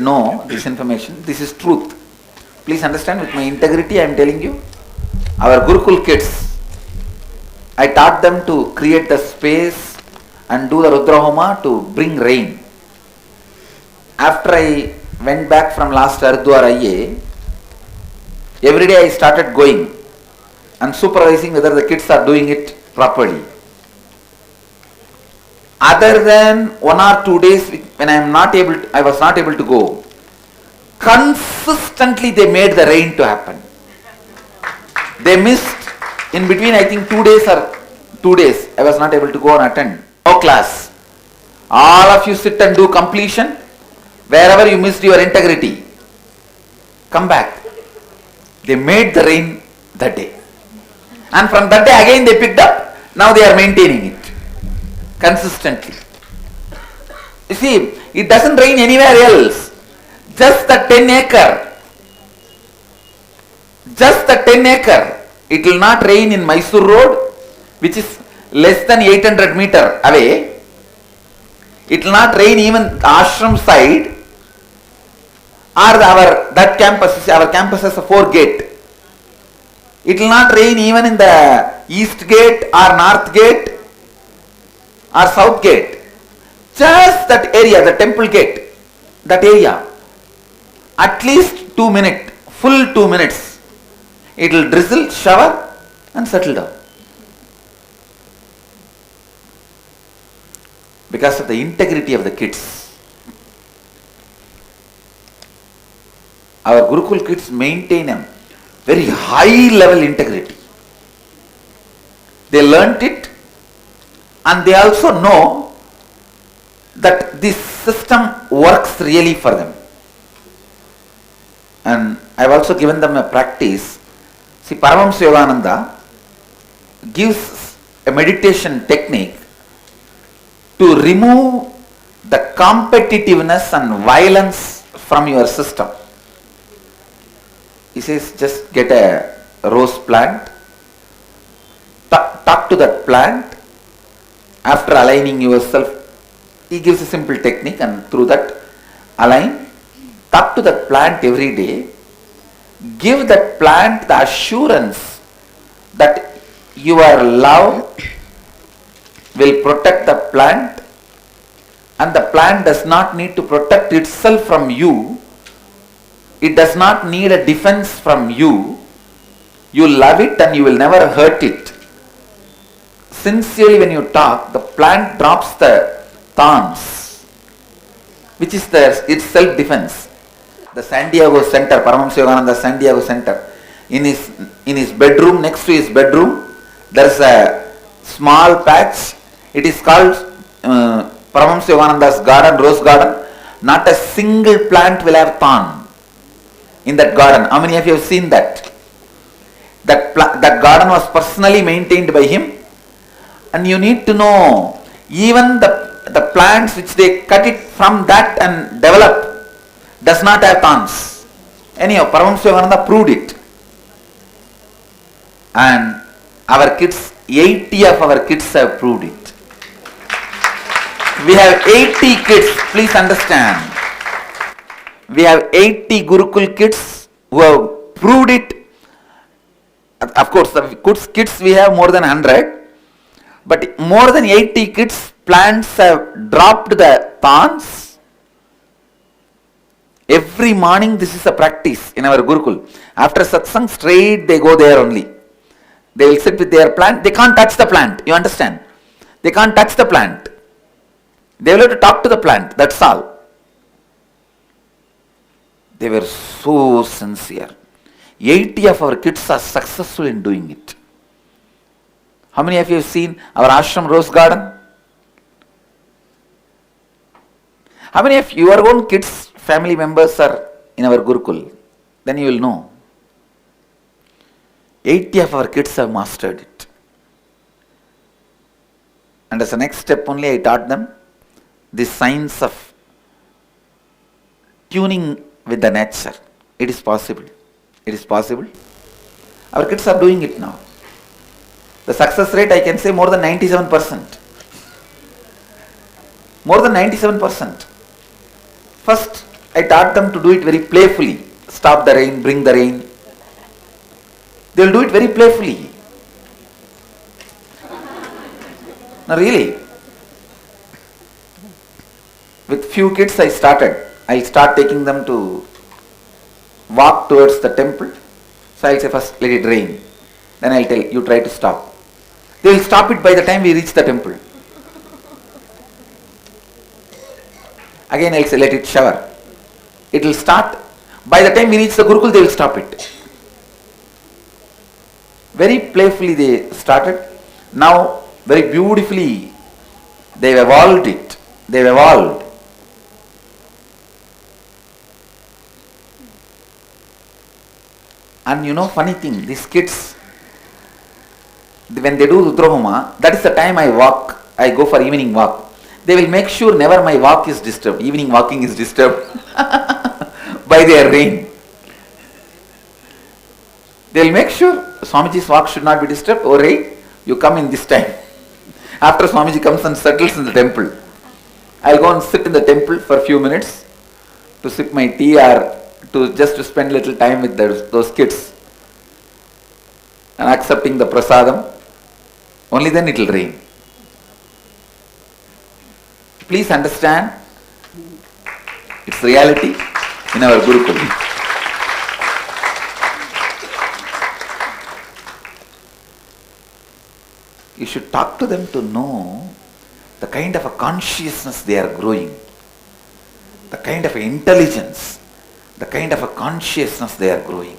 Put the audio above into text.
know this information. This is truth. Please understand, with my integrity I am telling you. Our Gurukul kids, I taught them to create the space and do the Rudra Homa to bring rain. After I went back from last Haridwar IA, every day I started going and supervising whether the kids are doing it properly. Other than 1 or 2 days when I was not able to go, consistently they made the rain to happen. They missed in between, I think 2 days I was not able to go and attend. No class. All of you sit and do completion. Wherever you missed your integrity, come back. They made the rain that day. And from that day again they picked up. Now they are maintaining it consistently. You see, it doesn't rain anywhere else. Just the 10 acre. Just the 10 acre. It will not rain in Mysore Road, which is less than 800 meter away. It will not rain even ashram side. Or our campus has a 4 gate. It will not rain even in the east gate or north gate or south gate. Just that area, the temple gate, that area. At least 2 minutes, full 2 minutes. It will drizzle, shower and settle down. Because of the integrity of the kids. Our Gurukul kids maintain a very high level integrity. They learnt it and they also know that this system works really for them. And I have also given them a practice. See, Paramahamsa Yogananda gives a meditation technique to remove the competitiveness and violence from your system. He says, just get a rose plant, talk to that plant. After aligning yourself, he gives a simple technique, and through that align, talk to that plant every day. Give that plant the assurance that your love will protect the plant, and the plant does not need to protect itself from you. It does not need a defense from you. You love it and you will never hurt it. Sincerely, when you talk, the plant drops the thorns, which is its self-defense. The San Diego Center, Paramahamsa Yogananda San Diego Center, in his bedroom, next to his bedroom, there is a small patch. It is called Paramahamsa Yogananda's garden, rose garden. Not a single plant will have thorn in that garden. How many of you have seen that? That garden was personally maintained by him. And you need to know, even the plants which they cut it from that and develop does not have thorns. Anyhow, Paramahamsa Yogananda proved it. And our kids, 80 of our kids have proved it. We have 80 kids, please understand. We have 80 Gurukul kids who have proved it. Of course, the kids we have more than 100. But more than 80 kids, plants have dropped the thorns. Every morning this is a practice in our Gurukul. After satsang, straight they go there only. They will sit with their plant. They can't touch the plant. You understand? They can't touch the plant. They will have to talk to the plant. That's all. They were so sincere. 80 of our kids are successful in doing it. How many of you have seen our ashram rose garden? How many of your own kids, family members are in our Gurukul? Then you will know. 80 of our kids have mastered it. And as a next step only, I taught them the science of tuning with the nature. It is possible. It is possible. Our kids are doing it now. The success rate, I can say, more than 97%. More than 97%. First, I taught them to do it very playfully. Stop the rain, bring the rain. They will do it very playfully. No, really. With few kids I started. I'll start taking them to walk towards the temple. So I'll say first let it rain. Then I'll tell you try to stop. They will stop it by the time we reach the temple. Again I'll say let it shower. It will start. By the time we reach the Gurukul they will stop it. Very playfully they started. Now very beautifully they've evolved it. They've evolved. And you know, funny thing, these kids, when they do Rudrahoma, that is the time I go for evening walk. They will make sure never my walk is disturbed. Evening walking is disturbed by their rain. They will make sure Swamiji's walk should not be disturbed. Oh rain, you come in this time. After Swamiji comes and settles in the temple, I'll go and sit in the temple for a few minutes to sip my tea or to spend little time with those kids and accepting the prasadam. Only then it will rain. Please understand, it's reality in our Gurukul. You should talk to them to know the kind of a consciousness they are growing, the kind of intelligence, the kind of a consciousness they are growing.